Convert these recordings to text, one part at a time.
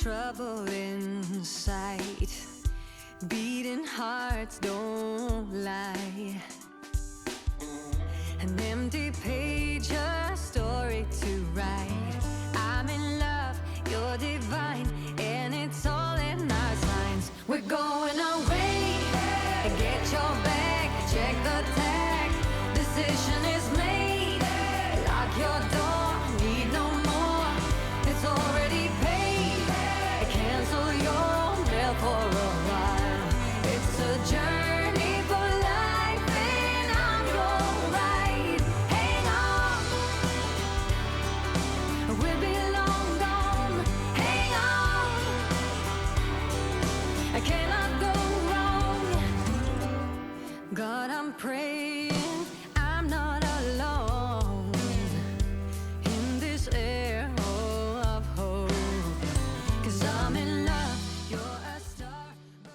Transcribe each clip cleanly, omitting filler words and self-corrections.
trouble in sight. Beating hearts don't lie. An empty page, a story to write. I'm in love, you're divine, and it's all in our signs. We're going away. Get your bag, check the tag. Decision is made. Lock your door, need no more. It's already paid. Cancel your bill for a while. It's a journey for life, and I'm your ride. Hang on, we'll be long gone. Hang on, I cannot go wrong. God, I'm praying I'm not alone in this air of hope. 'Cause I'm in love, you're a star.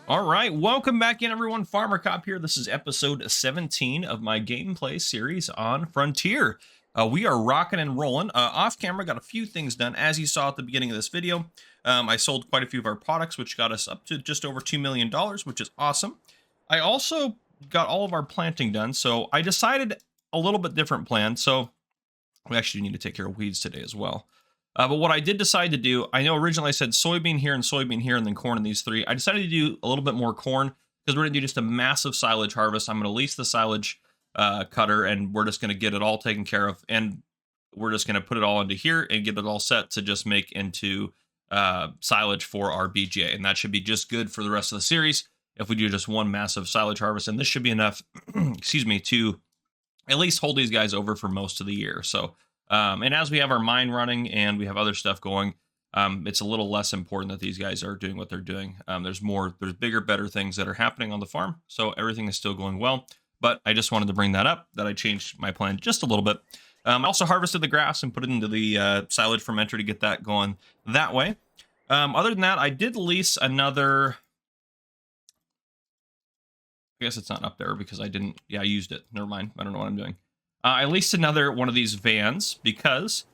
All right, welcome back in, everyone. Farmer Cop here. This is episode 17 of my gameplay series on Frontier. We are rocking and rolling. Off camera, got a few things done. As you saw at the beginning of this video, I sold quite a few of our products, which got us up to just over $2 million, which is awesome. I also got all of our planting done, so I decided a little bit different plan. So we actually need to take care of weeds today as well. But what I did decide to do, I know originally I said soybean here, and then corn in these three. I decided to do a little bit more corn because we're going to do just a massive silage harvest. I'm going to lease the silage cutter, and we're just going to get it all taken care of. And we're just going to put it all into here and get it all set to just make into silage for our BGA. And that should be just good for the rest of the series if we do just one massive silage harvest. And this should be enough, excuse me, to at least hold these guys over for most of the year. So, and as we have our mine running and we have other stuff going, it's a little less important that these guys are doing what they're doing. There's bigger, better things that are happening on the farm. So everything is still going well, but I just wanted to bring that up, that I changed my plan just a little bit. I also harvested the grass and put it into the silage fermenter to get that going that way. Other than that, I did lease another, I guess it's not up there because I didn't, I used it. Never mind. I don't know what I'm doing. I leased another one of these vans because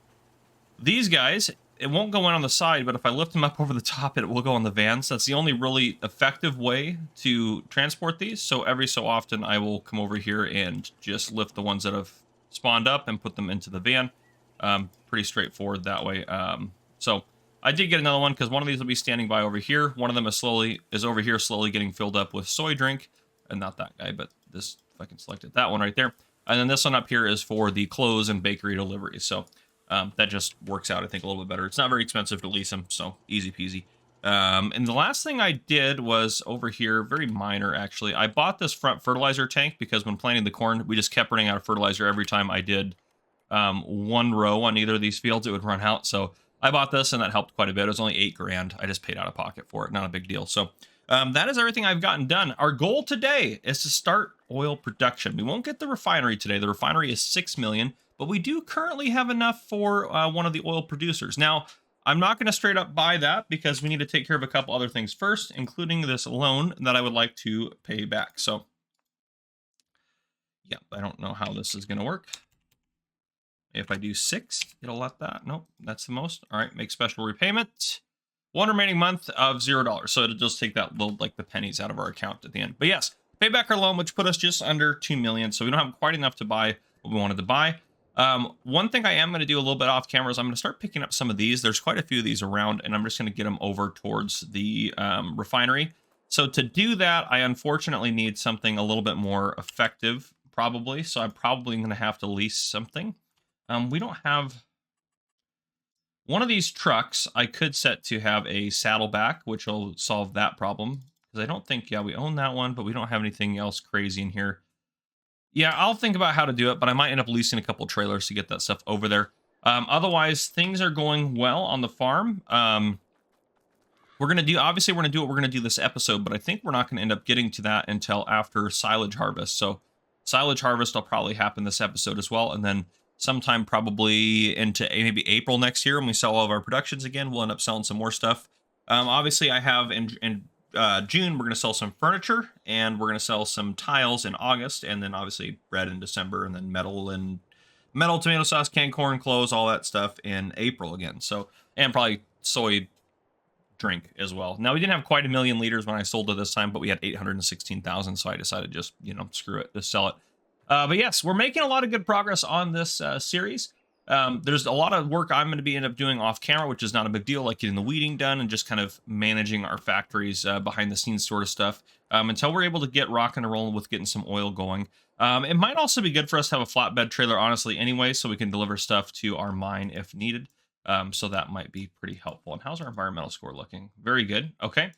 these guys, it won't go in on the side, but if I lift them up over the top, it will go on the vans. That's the only really effective way to transport these. So every so often I will come over here and just lift the ones that have spawned up and put them into the van. Pretty straightforward that way. So I did get another one because one of these will be standing by over here. One of them is over here slowly getting filled up with soy drink. And not that guy, but this, if I can select it, that one right there. And then this one up here is for the clothes and bakery deliveries. So that just works out, I think, a little bit better. It's not very expensive to lease them, so easy peasy. And the last thing I did was over here, very minor actually. I bought this front fertilizer tank because when planting the corn, we just kept running out of fertilizer every time I did one row on either of these fields. It would run out. So I bought this and that helped quite a bit. It was only $8 grand. I just paid out of pocket for it. Not a big deal. So that is everything I've gotten done. Our goal today is to start oil production. We won't get the refinery today. The refinery is 6 million, but we do currently have enough for one of the oil producers. Now, I'm not going to straight up buy that because we need to take care of a couple other things first, including this loan that I would like to pay back. So, yeah, I don't know how this is going to work. If I do 6, it'll let that. Nope, that's the most. All right, make special repayment. One remaining month of $0. So it'll just take that little, like the pennies out of our account at the end. But yes, pay back our loan, which put us just under 2 million. So we don't have quite enough to buy what we wanted to buy. One thing I am going to do a little bit off camera is I'm going to start picking up some of these. There's quite a few of these around, and I'm just going to get them over towards the refinery. So to do that, I unfortunately need something a little bit more effective, probably. So I'm probably going to have to lease something. We don't have... One of these trucks I could set to have a saddleback, which will solve that problem. Because I don't think, we own that one, but we don't have anything else crazy in here. Yeah, I'll think about how to do it, but I might end up leasing a couple trailers to get that stuff over there. Otherwise, things are going well on the farm. We're going to do, obviously, we're going to do what we're going to do this episode, but I think we're not going to end up getting to that until after silage harvest. So silage harvest will probably happen this episode as well, and then sometime probably into maybe April next year when we sell all of our productions again, we'll end up selling some more stuff. Obviously, I have in June, we're going to sell some furniture, and we're going to sell some tiles in August, and then obviously bread in December, and then metal, tomato sauce, canned corn, clothes, all that stuff in April again. So, and probably soy drink as well. Now we didn't have quite 1 million liters when I sold it this time, but we had 816,000, so I decided just, you know, screw it, just sell it. But yes, we're making a lot of good progress on this series. There's a lot of work I'm going to be end up doing off camera, which is not a big deal, like getting the weeding done and just kind of managing our factories behind the scenes sort of stuff until we're able to get rocking and rolling with getting some oil going. It might also be good for us to have a flatbed trailer, honestly, anyway, so we can deliver stuff to our mine if needed. So that might be pretty helpful. And how's our environmental score looking? Very good. Okay.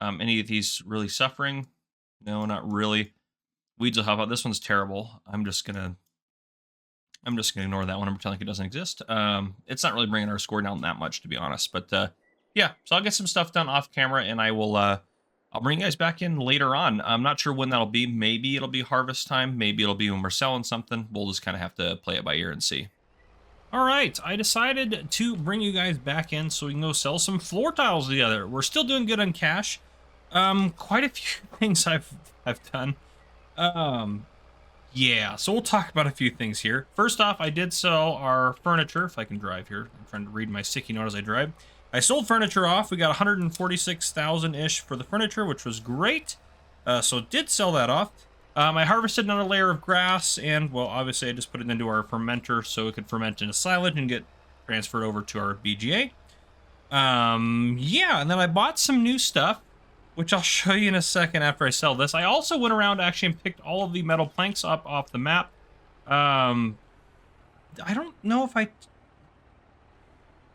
Any of these really suffering? No, not really. Weeds will help out. This one's terrible. I'm just gonna ignore that one and pretend like it doesn't exist. It's not really bringing our score down that much, to be honest. But yeah, so I'll get some stuff done off camera, and I will. I'll bring you guys back in later on. I'm not sure when that'll be. Maybe it'll be harvest time. Maybe it'll be when we're selling something. We'll just kind of have to play it by ear and see. All right, I decided to bring you guys back in so we can go sell some floor tiles together. We're still doing good on cash. Quite a few things I've done. Yeah, so we'll talk about a few things here. First off, I did sell our furniture, if I can drive here. I'm trying to read my sticky note as I drive. I sold furniture off. We got 146,000-ish for the furniture, which was great. So did sell that off. I harvested another layer of grass, and, well, obviously I just put it into our fermenter so it could ferment into silage and get transferred over to our BGA. Yeah, and then I bought some new stuff, which I'll show you in a second after I sell this. I also went around actually and picked all of the metal planks up off the map. I don't know if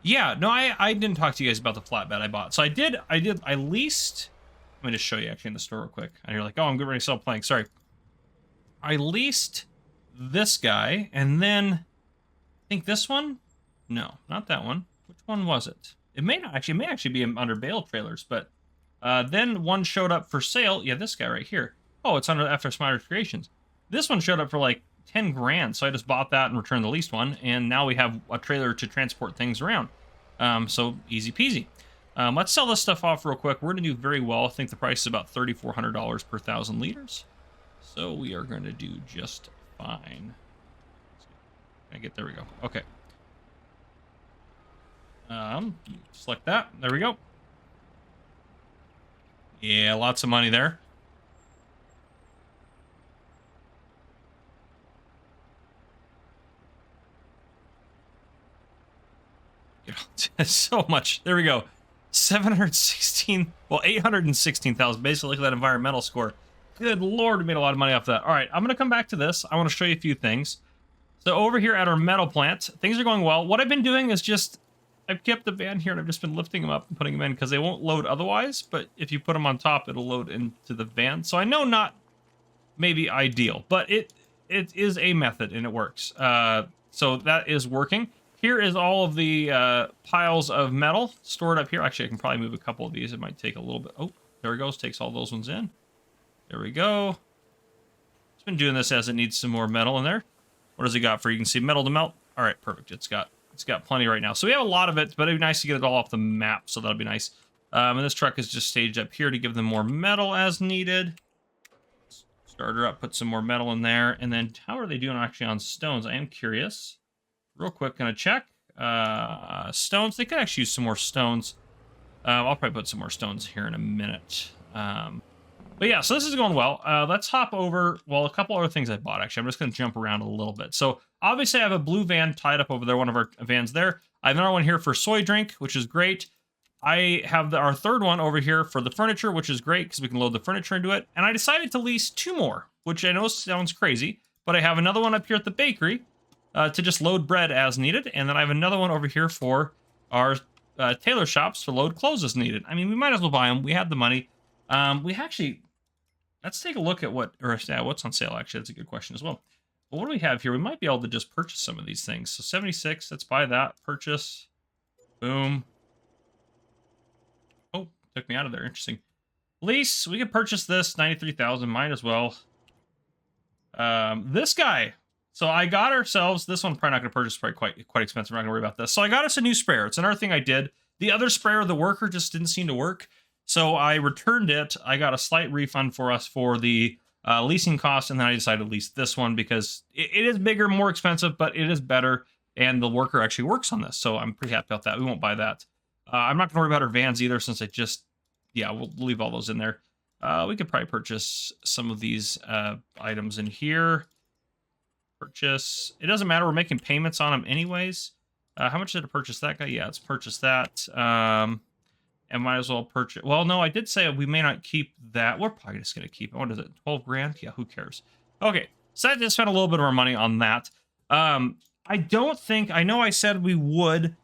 Yeah, no, I didn't talk to you guys about the flatbed I bought. So I leased... Let me just show you actually in the store real quick. And you're like, oh, I'm getting ready to sell planks. Sorry. I leased this guy, and then I think this one? No, not that one. Which one was it? It may actually be under bale trailers, but then one showed up for sale. Yeah, this guy right here. Oh, it's under After Smarter Creations. This one showed up for like 10 grand, so I just bought that and returned the leased one, and now we have a trailer to transport things around. So easy peasy. Let's sell this stuff off real quick. We're going to do very well. I think the price is about $3,400 per 1,000 liters. So we are going to do just fine. There we go. Okay. Select that. There we go. Yeah, lots of money there. So much. There we go. 816,000. Basically, look at that environmental score. Good Lord, we made a lot of money off that. All right, I'm going to come back to this. I want to show you a few things. So over here at our metal plant, things are going well. What I've been doing is just, I've kept the van here and I've just been lifting them up and putting them in because they won't load otherwise. But if you put them on top, it'll load into the van. So I know not maybe ideal, but it is a method and it works. So that is working. Here is all of the piles of metal stored up here. Actually, I can probably move a couple of these. It might take a little bit. Oh, there it goes. Takes all those ones in. There we go. It's been doing this as it needs some more metal in there. What does it got for? You can see metal to melt. All right, perfect. It's got plenty right now. So we have a lot of it, but it'd be nice to get it all off the map. So that'll be nice. And this truck is just staged up here to give them more metal as needed. Start her up, put some more metal in there. And then how are they doing actually on stones? I am curious. Real quick, gonna check. Stones, they could actually use some more stones. I'll probably put some more stones here in a minute. But yeah, so this is going well. Let's hop over, well, a couple other things I bought, actually. I'm just gonna jump around a little bit. So obviously I have a blue van tied up over there, one of our vans there. I have another one here for soy drink, which is great. I have our third one over here for the furniture, which is great because we can load the furniture into it. And I decided to lease 2 more, which I know sounds crazy, but I have another one up here at the bakery to just load bread as needed. And then I have another one over here for our tailor shops to load clothes as needed. I mean, we might as well buy them. We have the money. Let's take a look at what's on sale, actually. That's a good question as well. But what do we have here? We might be able to just purchase some of these things. So 76, let's buy that. Purchase. Boom. Oh, took me out of there. Interesting. Lease, we could purchase this. 93,000, might as well. This guy. So I got ourselves, this one I'm probably not going to purchase, probably quite expensive. I'm not going to worry about this. So I got us a new sprayer. It's another thing I did. The other sprayer, the worker, just didn't seem to work. So I returned it. I got a slight refund for us for the leasing costs, and then I decided to lease this one because it is bigger, more expensive, but it is better, and the worker actually works on this. So I'm pretty happy about that. We won't buy that. I'm not going to worry about our vans either since I just, yeah, we'll leave all those in there. We could probably purchase some of these items in here. Purchase. It doesn't matter. We're making payments on them anyways. How much did I purchase that guy? Yeah, let's purchase that. And might as well purchase. Well, no, I did say we may not keep that. We're probably just going to keep it. What is it? 12 grand? Yeah, who cares? Okay, so I just spent a little bit of our money on that. I don't think, I know I said we would.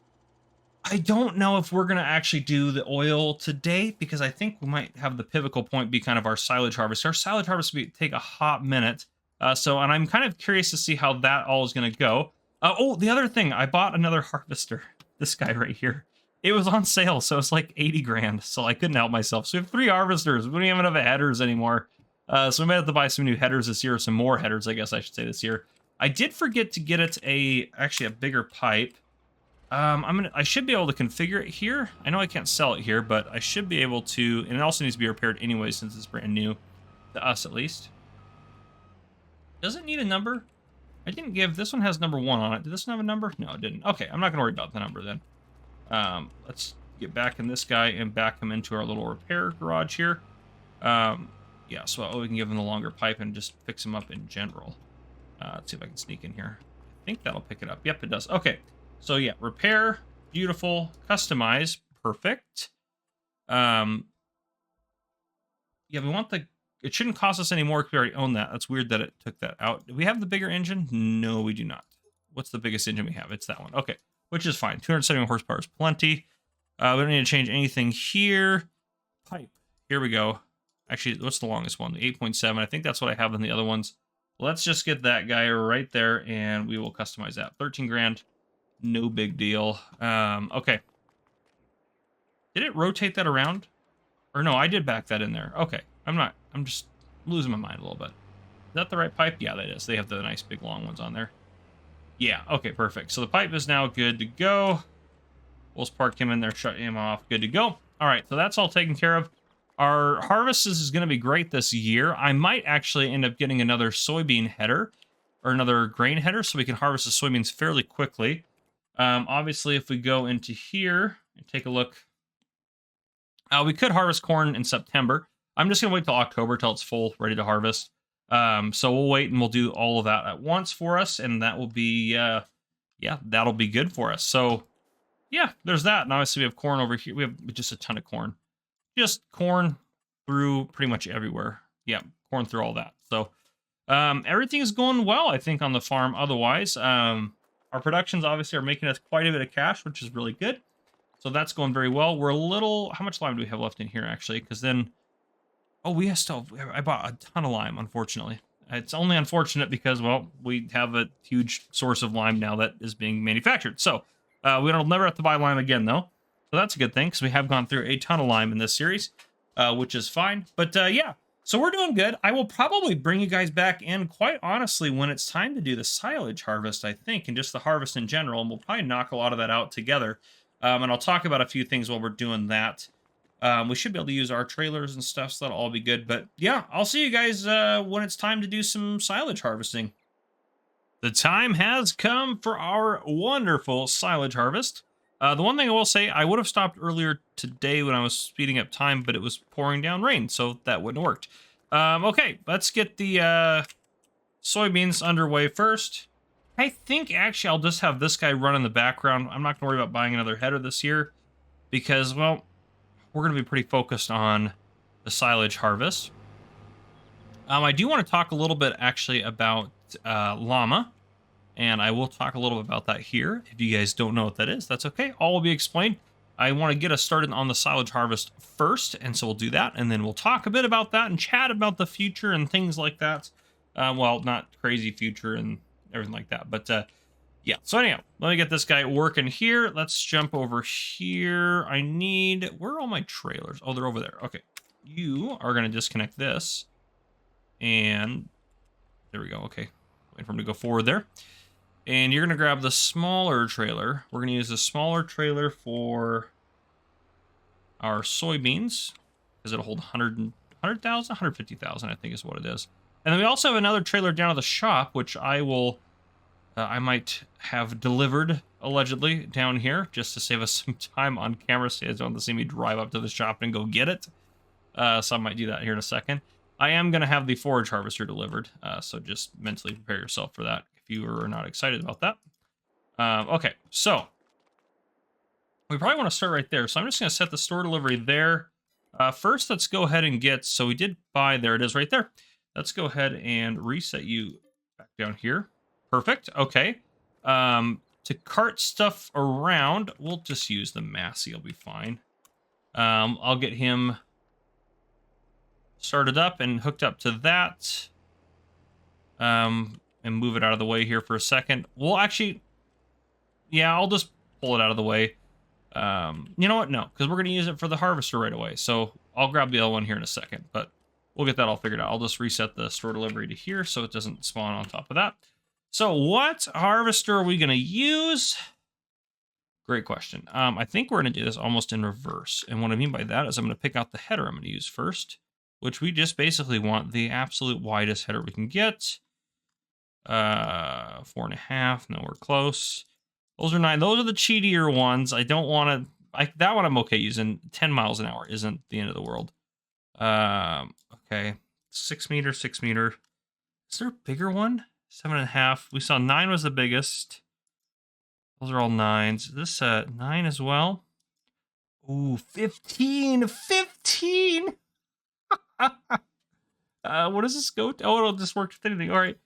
I don't know if we're going to actually do the oil today because I think we might have the pivotal point be kind of our silage harvest. Our silage harvest will take a hot minute. And I'm kind of curious to see how that all is going to go. Oh, the other thing, I bought another harvester. This guy right here. It was on sale, so it's like 80 grand. So I couldn't help myself. So we have 3 harvesters. We don't even have headers anymore. So we might have to buy some new headers this year, or some more headers, I guess I should say this year. I did forget to get it actually a bigger pipe. I should be able to configure it here. I know I can't sell it here, but I should be able to, and it also needs to be repaired anyway since it's brand new to us at least. Does it need a number? I didn't give, this one has number 1 on it. Did this one have a number? No, it didn't. Okay, I'm not gonna worry about the number then. Let's get back in this guy and back him into our little repair garage here. Yeah, so we can give him the longer pipe and just fix him up in general. Let's see if I can sneak in here. I think that'll pick it up. Yep, it does. Okay. So yeah, repair, beautiful, customize, perfect. Yeah, we want it shouldn't cost us any more because we already own that. That's weird that it took that out. Do we have the bigger engine? No, we do not. What's the biggest engine we have? It's that one. Okay, which is fine. 270 horsepower is plenty. We don't need to change anything here. Pipe. Here we go. Actually, what's the longest one? The 8.7. I think that's what I have in the other ones. Let's just get that guy right there, and we will customize that. 13 grand. No big deal. Okay. Did it rotate that around? Or no, I did back that in there. Okay. I'm just losing my mind a little bit. Is that the right pipe? Yeah, that is. They have the nice big long ones on there. Yeah, okay, perfect. So the pipe is now good to go. We'll just park him in there, shut him off. Good to go. All right, so that's all taken care of. Our harvest is going to be great this year. I might actually end up getting another soybean header or another grain header so we can harvest the soybeans fairly quickly. Obviously, if we go into here and take a look, we could harvest corn in September. I'm just going to wait till October till it's full, ready to harvest. So we'll wait and we'll do all of that at once for us, and that will be, yeah, that'll be good for us. So, yeah, there's that. And obviously we have corn over here. We have just a ton of corn. Just corn through pretty much everywhere. Yeah, corn through all that. So, everything is going well, I think, on the farm otherwise. Our productions obviously are making us quite a bit of cash, which is really good. So that's going very well. We're a little... How much lime do we have left in here, actually? Because then... Oh, we have still... I bought a ton of lime, unfortunately. It's only unfortunate because, well, we have a huge source of lime now that is being manufactured. So we don't never have to buy lime again, though. So that's a good thing, because we have gone through a ton of lime in this series, which is fine. But, yeah. So we're doing good. I will probably bring you guys back in, quite honestly, when it's time to do the silage harvest, I think, and just the harvest in general. And we'll probably knock a lot of that out together. And I'll talk about a few things while we're doing that. We should be able to use our trailers and stuff, so that'll all be good. But yeah, I'll see you guys when it's time to do some silage harvesting. The time has come for our wonderful silage harvest. The one thing I will say, I would have stopped earlier today when I was speeding up time, but it was pouring down rain, so that wouldn't have worked. Okay, let's get the soybeans underway first. I think actually I'll just have this guy run in the background. I'm not going to worry about buying another header this year because, well, we're going to be pretty focused on the silage harvest. I do want to talk a little bit actually about llama, and I will talk a little bit about that here. If you guys don't know what that is, that's okay. All will be explained. I want to get us started on the silage harvest first, and so we'll do that, and then we'll talk a bit about that and chat about the future and things like that. Well, not crazy future and everything like that, but yeah. So anyhow, let me get this guy working here. Let's jump over here. Where are all my trailers? Oh, they're over there. Okay, you are going to disconnect this, and there we go. Okay, wait for him to go forward there, and you're going to grab the smaller trailer. We're going to use the smaller trailer for our soybeans because it'll hold 100,000, 150,000, I think is what it is. And then we also have another trailer down at the shop, which I will I might have delivered, allegedly, down here, just to save us some time on camera, so you guys don't have to see me drive up to the shop and go get it. So I might do that here in a second. I am going to have the forage harvester delivered, so just mentally prepare yourself for that if you are not excited about that. Okay, so we probably want to start right there. So I'm just going to set the store delivery there. First, let's go ahead and get, so we did buy, there it is right there. Let's go ahead and reset you back down here. Perfect. Okay. To cart stuff around, we'll just use the Massey. I'll be fine. I'll get him started up and hooked up to that. And move it out of the way here for a second. We'll actually, yeah, I'll just pull it out of the way. You know what? No, because we're going to use it for the harvester right away. So I'll grab the other one here in a second, but we'll get that all figured out. I'll just reset the store delivery to here so it doesn't spawn on top of that. So what harvester are we going to use? Great question. I think we're going to do this almost in reverse. And what I mean by that is I'm going to pick out the header I'm going to use first, which we just basically want the absolute widest header we can get. 4.5. No, we're close. Those are 9. Those are the cheatier ones. I don't want to... that one I'm okay using. 10 miles an hour isn't the end of the world. Okay. 6 meter, 6 meter. Is there a bigger one? 7.5. We saw 9 was the biggest. Those are all 9s. This 9 as well. Ooh, 15. 15! What does this go to? Oh, it'll just work with anything. All right.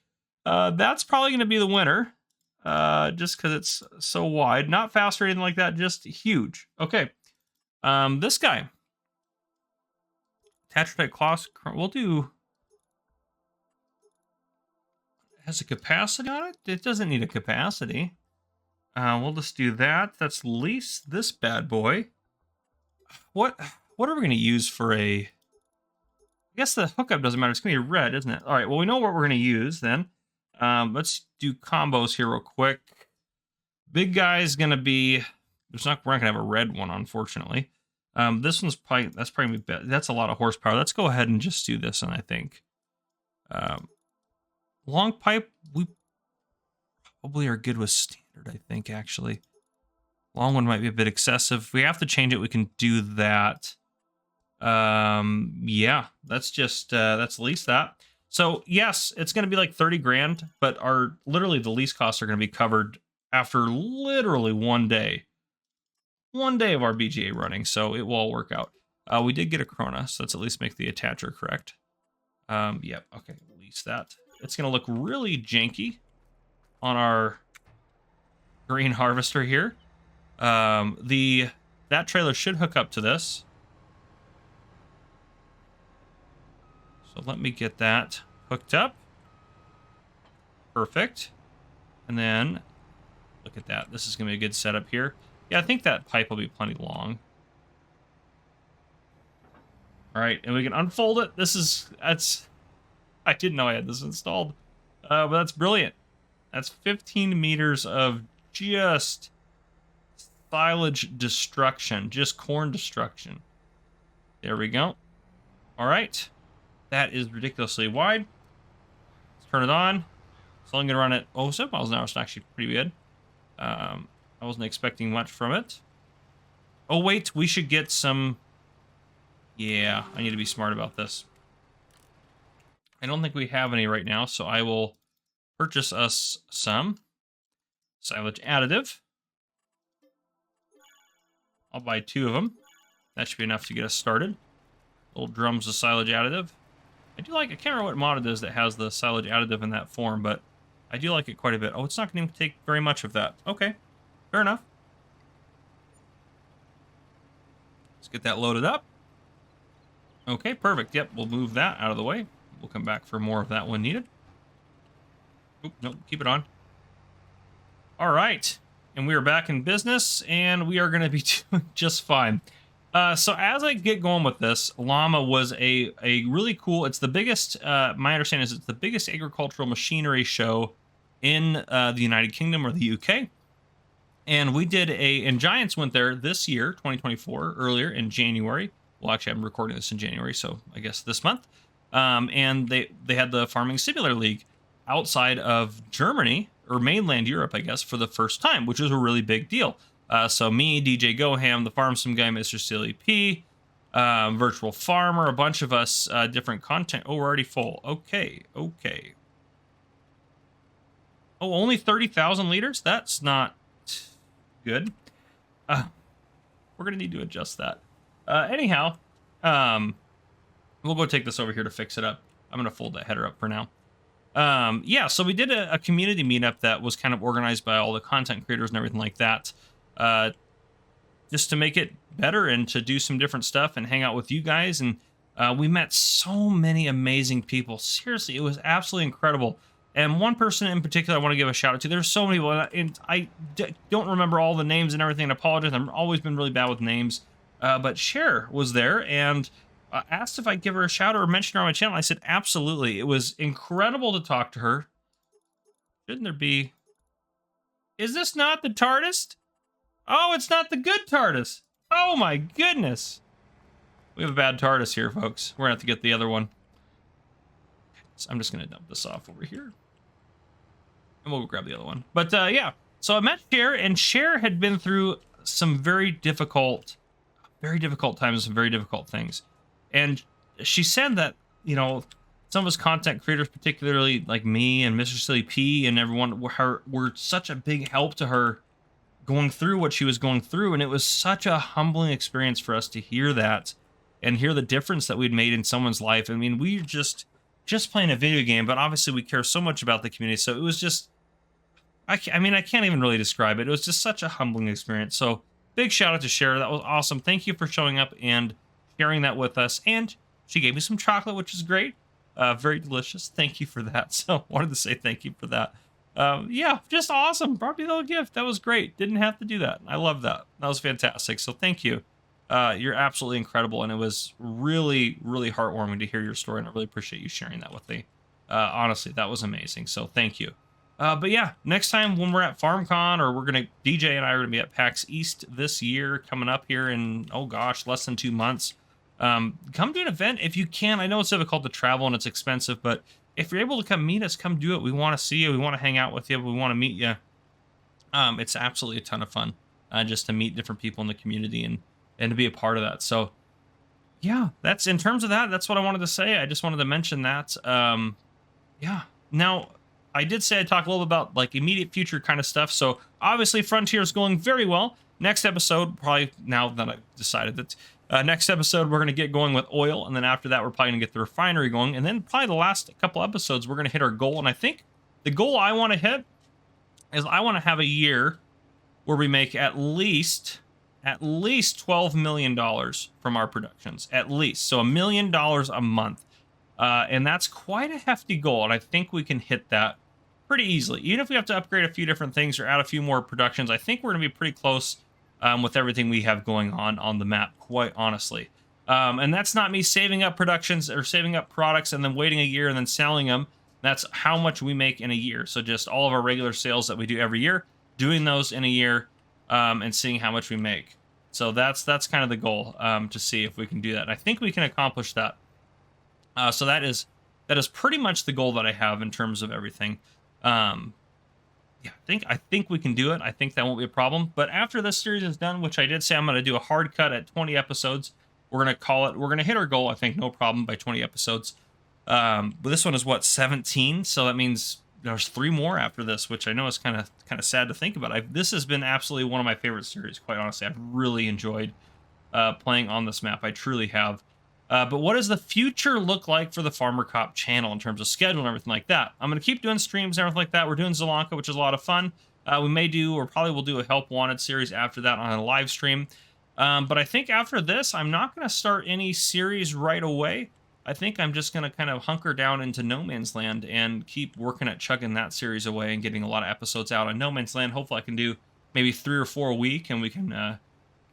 That's probably going to be the winner. Just because it's so wide. Not fast or anything like that, just huge. Okay. This guy. Tetrate Class, we'll do... Has a capacity on it? It doesn't need a capacity. We'll just do that. That's lease this bad boy. What are we going to use for a... I guess the hookup doesn't matter. It's going to be red, isn't it? All right, well, we know what we're going to use then. Let's do combos here real quick. Big guy's going to be... we're not going to have a red one, unfortunately. This one's probably... that's a lot of horsepower. Let's go ahead and just do this one, I think. Long pipe, we probably are good with standard, I think, actually. Long one might be a bit excessive. If we have to change it, we can do that. Yeah, that's just, that's lease that. So, yes, it's going to be like 30 grand, but literally the lease costs are going to be covered after literally one day. One day of our BGA running, so it will all work out. We did get a Krona, so let's at least make the attacher correct. Yep, okay, lease that. It's going to look really janky on our green harvester here. That trailer should hook up to this. So let me get that hooked up. Perfect. And then, look at that. This is going to be a good setup here. Yeah, I think that pipe will be plenty long. All right, and we can unfold it. I didn't know I had this installed, but that's brilliant. That's 15 meters of just silage destruction, just corn destruction. There we go. All right, that is ridiculously wide. Let's turn it on. So I'm gonna run it. Oh, 7 miles an hour is actually pretty good. I wasn't expecting much from it. Oh wait, we should get some. Yeah, I need to be smart about this. I don't think we have any right now, so I will purchase us some silage additive. I'll buy 2 of them. That should be enough to get us started. Little drums of silage additive. I can't remember what mod it is that has the silage additive in that form, but I do like it quite a bit. Oh, it's not going to take very much of that. Okay, fair enough. Let's get that loaded up. Okay, perfect. Yep, we'll move that out of the way. We'll come back for more of that when needed. Oop, nope, keep it on. All right, and we are back in business, and we are going to be doing just fine. So as I get going with this, Llama was a really cool, it's the biggest, my understanding is it's the biggest agricultural machinery show in the United Kingdom or the UK. And we did and Giants went there this year, 2024, earlier in January. Well, actually, I'm recording this in January, so I guess this month. And they had the Farming Simulator League outside of Germany, or mainland Europe, I guess, for the first time, which was a really big deal. So me, DJ Goham, the Farm Sim guy, Mr. Silly P, Virtual Farmer, a bunch of us, different content. Oh, we're already full. Okay. Oh, only 30,000 liters? That's not good. We're gonna need to adjust that. Anyhow, we'll go take this over here to fix it up. I'm gonna fold that header up for now. Yeah, so we did a community meetup that was kind of organized by all the content creators and everything like that, just to make it better and to do some different stuff and hang out with you guys. And we met so many amazing people. Seriously, it was absolutely incredible. And one person in particular I want to give a shout out to. There's so many people, and I don't remember all the names and everything, and I apologize. I've always been really bad with names. But Cher was there and asked if I'd give her a shout out or mention her on my channel. I said, absolutely. It was incredible to talk to her. Shouldn't there be... Is this not the TARDIS? Oh, it's not the good TARDIS. Oh my goodness. We have a bad TARDIS here, folks. We're going to have to get the other one. So I'm just going to dump this off over here. And we'll grab the other one. But yeah, so I met Cher, and Cher had been through some very difficult times, some very difficult things. And she said that, you know, some of us content creators, particularly like me and Mr. Silly P and everyone, were such a big help to her going through what she was going through. And it was such a humbling experience for us to hear that and hear the difference that we'd made in someone's life. I mean, we just playing a video game, but obviously we care so much about the community. So it was just, I mean, I can't even really describe it. It was just such a humbling experience. So big shout out to Cher. That was awesome. Thank you for showing up and sharing that with us. And she gave me some chocolate, which is great. Very delicious. Thank you for that. So wanted to say thank you for that. Yeah, just awesome. Brought me a little gift. That was great. Didn't have to do that. I love that. That was fantastic. So thank you. You're absolutely incredible. And it was really, really heartwarming to hear your story. And I really appreciate you sharing that with me. Honestly, that was amazing. So thank you. But yeah, next time when we're at FarmCon, or DJ and I are gonna be at PAX East this year, coming up here in, oh gosh, less than 2 months. Come do an event if you can. I know it's difficult to travel and it's expensive, but if you're able to come meet us, come do it. We want to see you. We want to hang out with you. We want to meet you. It's absolutely a ton of fun, just to meet different people in the community and to be a part of that. So yeah, that's in terms of that. That's what I wanted to say. I just wanted to mention that. Yeah. Now, I did say I'd talk a little bit about like immediate future kind of stuff. So obviously Frontier is going very well. Next episode, probably now that I've decided that, next episode, we're going to get going with oil. And then after that, we're probably going to get the refinery going. And then probably the last couple episodes, we're going to hit our goal. And I think the goal I want to hit is I want to have a year where we make at least $12 million from our productions. At least. So $1 million a month. And that's quite a hefty goal. And I think we can hit that pretty easily. Even if we have to upgrade a few different things or add a few more productions, I think we're going to be pretty close with everything we have going on the map, quite honestly. And that's not me saving up productions or saving up products and then waiting a year and then selling them. That's how much we make in a year. So just all of our regular sales that we do every year, doing those in a year, and seeing how much we make. So that's kind of the goal, to see if we can do that. And I think we can accomplish that. So that is pretty much the goal that I have in terms of everything. Yeah, I think we can do it. I think that won't be a problem. But after this series is done, which I did say I'm going to do a hard cut at 20 episodes, we're going to call it. We're going to hit our goal, I think, no problem, by 20 episodes. But this one is what, 17? So that means there's 3 more after this, which I know is kind of sad to think about. This has been absolutely one of my favorite series, quite honestly. I've really enjoyed playing on this map. I truly have. But what does the future look like for the Farmer Cop channel in terms of schedule and everything like that? I'm going to keep doing streams and everything like that. We're doing Zelanka, which is a lot of fun. We may do, or probably will do, a Help Wanted series after that on a live stream. But I think after this, I'm not going to start any series right away. I think I'm just going to kind of hunker down into No Man's Land and keep working at chugging that series away and getting a lot of episodes out on No Man's Land. Hopefully I can do maybe 3 or 4 a week, and we can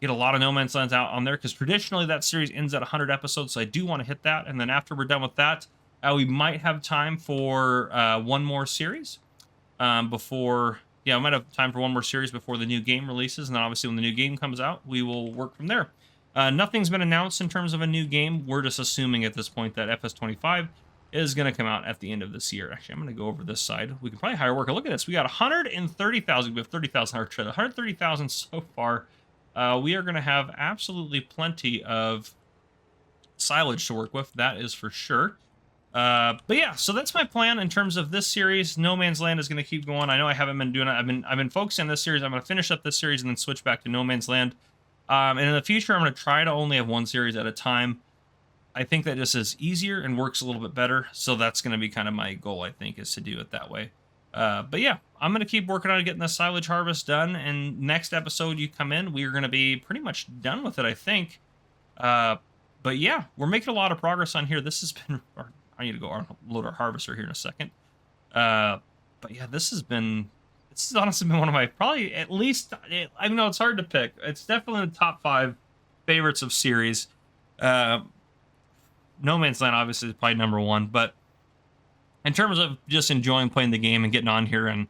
get a lot of No Man's Lands out on there, because traditionally that series ends at 100 episodes, so I do want to hit that. And then after we're done with that, we might have time for one more series before... Yeah, we might have time for one more series before the new game releases, and then obviously when the new game comes out, we will work from there. Nothing's been announced in terms of a new game. We're just assuming at this point that FS25 is going to come out at the end of this year. Actually, I'm going to go over this side. We can probably hire a worker. Look at this. We got 130,000. We have 30,000 hard trade. 130,000 so far. We are going to have absolutely plenty of silage to work with. That is for sure. But yeah, so that's my plan in terms of this series. No Man's Land is going to keep going. I know I haven't been doing it. I've been focusing on this series. I'm going to finish up this series and then switch back to No Man's Land. And in the future, I'm going to try to only have one series at a time. I think that just is easier and works a little bit better. So that's going to be kind of my goal, I think, is to do it that way. But yeah, I'm going to keep working on getting the silage harvest done. And next episode you come in, we're going to be pretty much done with it, I think. But yeah, we're making a lot of progress on here. This has been... I need to go load our harvester here in a second. But yeah, this has honestly been one of my, probably at least, I know it's hard to pick. It's definitely in the top 5 favorites of series. No Man's Land obviously is probably number 1, but in terms of just enjoying playing the game and getting on here and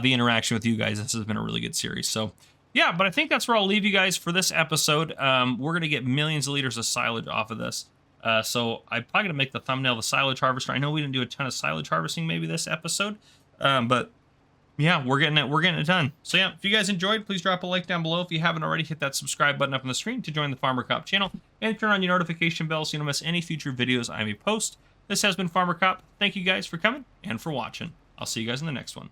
the interaction with you guys, this has been a really good series. So yeah, but I think that's where I'll leave you guys for this episode. We're going to get millions of liters of silage off of this. So I'm probably going to make the thumbnail the silage harvester. I know we didn't do a ton of silage harvesting maybe this episode, but yeah, we're getting it done. So yeah, if you guys enjoyed, please drop a like down below. If you haven't already, hit that subscribe button up on the screen to join the Farmer Cop channel and turn on your notification bell so you don't miss any future videos I may post. This has been Farmer Cop. Thank you guys for coming and for watching. I'll see you guys in the next one.